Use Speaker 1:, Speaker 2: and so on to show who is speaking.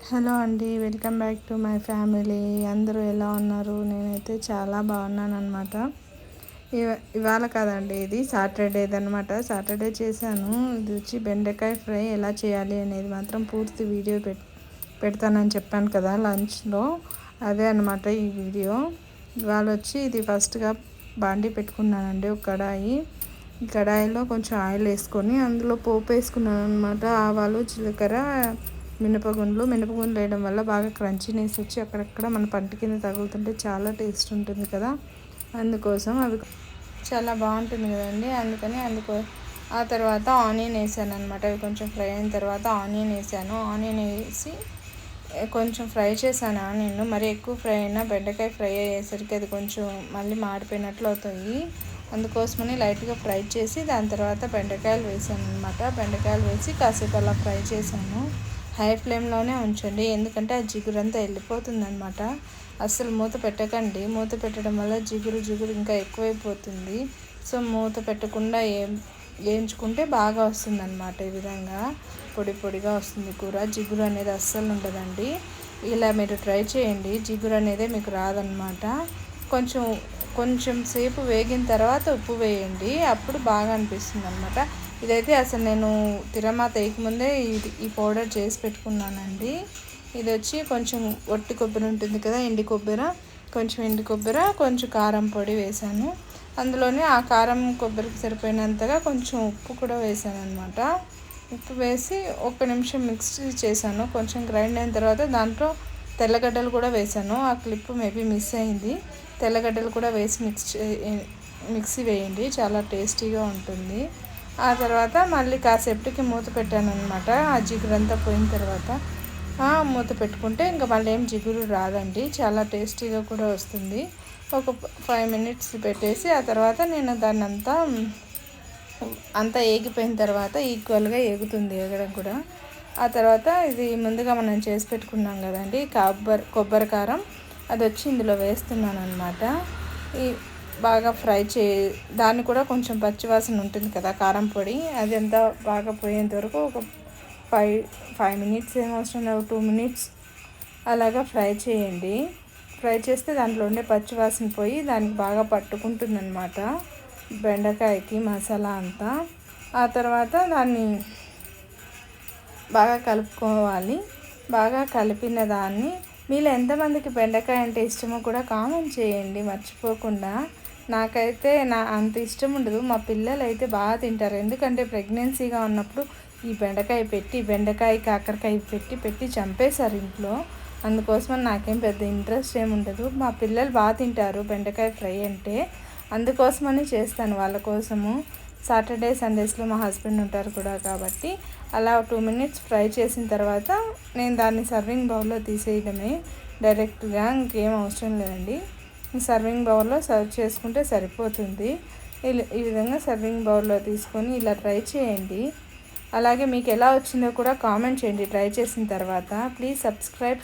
Speaker 1: Hello అండి, welcome back to my family. అందరూ ఎలా ఉన్నారు? నేనైతే చాలా బాగున్నాను అనమాట. ఇవాళ కాదండి, ఇది సాటర్డేదనమాట. సాటర్డే చేశాను. ఇది వచ్చి బెండకాయ ఫ్రై ఎలా చేయాలి అనేది మాత్రం పూర్తి వీడియో పెడతానని చెప్పాను కదా లంచ్లో. అదే అనమాట ఈ వీడియో. ఇవాళ వచ్చి ఇది ఫస్ట్గా బాండి పెట్టుకున్నానండి, ఒక కడాయి. ఈ కడాయిలో కొంచెం ఆయిల్ వేసుకొని అందులో పోపు వేసుకున్నాను అనమాట. ఆవాలు, జీలకర్ర, మినపగుండ్లు వేయడం వల్ల బాగా క్రంచీనెస్ వచ్చి అక్కడక్కడ మన పంట కింద తగులుతుంటే చాలా టేస్ట్ ఉంటుంది కదా, అందుకోసం అవి చాలా బాగుంటుంది కదండి. ఆ తర్వాత ఆనియన్ వేసాను అనమాట. అవి కొంచెం ఫ్రై అయిన తర్వాత ఆనియన్ వేసాను. ఆనియన్ వేసి కొంచెం ఫ్రై చేశాను. ఆనియన్ మరి ఎక్కువ ఫ్రై అయినా బెండకాయ ఫ్రై అయ్యేసరికి అది కొంచెం మళ్ళీ మాడిపోయినట్లు అవుతాయి. అందుకోసమని లైట్గా ఫ్రై చేసి దాని తర్వాత బెండకాయలు వేసాను అనమాట. బెండకాయలు వేసి కాసేపు అలా ఫ్రై చేశాను. హై ఫ్లేమ్లోనే ఉంచండి, ఎందుకంటే ఆ జిగురంతా వెళ్ళిపోతుంది అనమాట. అస్సలు మూత పెట్టకండి. మూత పెట్టడం వల్ల జిగురు ఇంకా ఎక్కువైపోతుంది. సో మూత పెట్టకుండా వేయించుకుంటే బాగా వస్తుంది అనమాట. ఈ విధంగా పొడిగా వస్తుంది కూర. జిగురు అనేది అస్సలు ఉండదండి. ఇలా మీరు ట్రై చేయండి, జిగురు అనేది మీకు రాదనమాట. కొంచెం సేపు వేగిన తర్వాత ఉప్పు వేయండి, అప్పుడు బాగా అనిపిస్తుంది అనమాట. ఇదైతే అసలు నేను తిరమాత వేయకముందే ఈ పౌడర్ చేసి పెట్టుకున్నానండి. ఇది వచ్చి కొంచెం ఒట్టి కొబ్బరి ఉంటుంది కదా, ఎండి కొబ్బరి, కొంచెం కారం పొడి వేసాను. అందులోనే ఆ కారం కొబ్బరికి సరిపోయినంతగా కొంచెం ఉప్పు కూడా వేసాను అనమాట. ఉప్పు వేసి 1 నిమిషం మిక్స్ చేశాను. కొంచెం గ్రైండ్ అయిన తర్వాత దాంట్లో తెల్లగడ్డలు కూడా వేసాను. ఆ క్లిప్ మేబీ మిస్ అయింది. తెల్లగడ్డలు కూడా వేసి మిక్సీ వేయండి, చాలా టేస్టీగా ఉంటుంది. ఆ తర్వాత మళ్ళీ కాసేపటికి మూత పెట్టాను అనమాట. ఆ జిగురంతా పోయిన తర్వాత మూత పెట్టుకుంటే ఇంకా మళ్ళీ ఏం జిగురు రాదండి, చాలా టేస్టీగా కూడా వస్తుంది. ఒక 5 మినిట్స్ పెట్టేసి ఆ తర్వాత నేను దాన్ని అంతా ఏగిపోయిన తర్వాత ఈక్వల్గా ఏగుతుంది, ఏగడం కూడా. ఆ తర్వాత ఇది ముందుగా మనం చేసి పెట్టుకున్నాం కదండి కొబ్బరి కారం, అది వచ్చి ఇందులో వేస్తున్నాను అనమాట. బాగా ఫ్రై దాన్ని కూడా కొంచెం పచ్చివాసన ఉంటుంది కదా కారం పొడి, అది అంతా బాగా పోయేంత వరకు ఒక 5 మినిట్స్ ఏమవసరం లేదు, 2 మినిట్స్ అలాగా ఫ్రై చేయండి. ఫ్రై చేస్తే దాంట్లో ఉండే పచ్చివాసన పోయి దానికి బాగా పట్టుకుంటుంది అనమాట బెండకాయకి మసాలా అంతా. ఆ తర్వాత దాన్ని బాగా కలుపుకోవాలి. బాగా కలిపిన దాన్ని మీలో ఎంతమందికి బెండకాయ అంటే ఇష్టమో కూడా కామెంట్ చేయండి మర్చిపోకుండా. నాకైతే అంత ఇష్టం ఉండదు, మా పిల్లలు అయితే బాగా తింటారు. ఎందుకంటే ప్రెగ్నెన్సీగా ఉన్నప్పుడు ఈ బెండకాయ కాకరకాయ పెట్టి చంపేశారు ఇంట్లో. అందుకోసమని నాకేం పెద్ద ఇంట్రెస్ట్ ఏముండదు. మా పిల్లలు బాగా తింటారు బెండకాయ ఫ్రై అంటే, అందుకోసమని చేస్తాను వాళ్ళ కోసము. సాటర్డే సండేస్లో మా హస్బెండ్ ఉంటారు కూడా కాబట్టి అలా 2 మినిట్స్ ఫ్రై చేసిన తర్వాత నేను దాన్ని సర్వింగ్ బౌల్లో తీసేయడమే డైరెక్ట్గా, ఇంకేం అవసరం లేదండి. సర్వింగ్ బౌల్లో సర్వ్ చేసుకుంటే సరిపోతుంది. ఈ విధంగా సర్వింగ్ బౌల్లో తీసుకొని ఇలా ట్రై చేయండి. అలాగే మీకు ఎలా వచ్చిందో కూడా కామెంట్ చేయండి ట్రై చేసిన తర్వాత. Please subscribe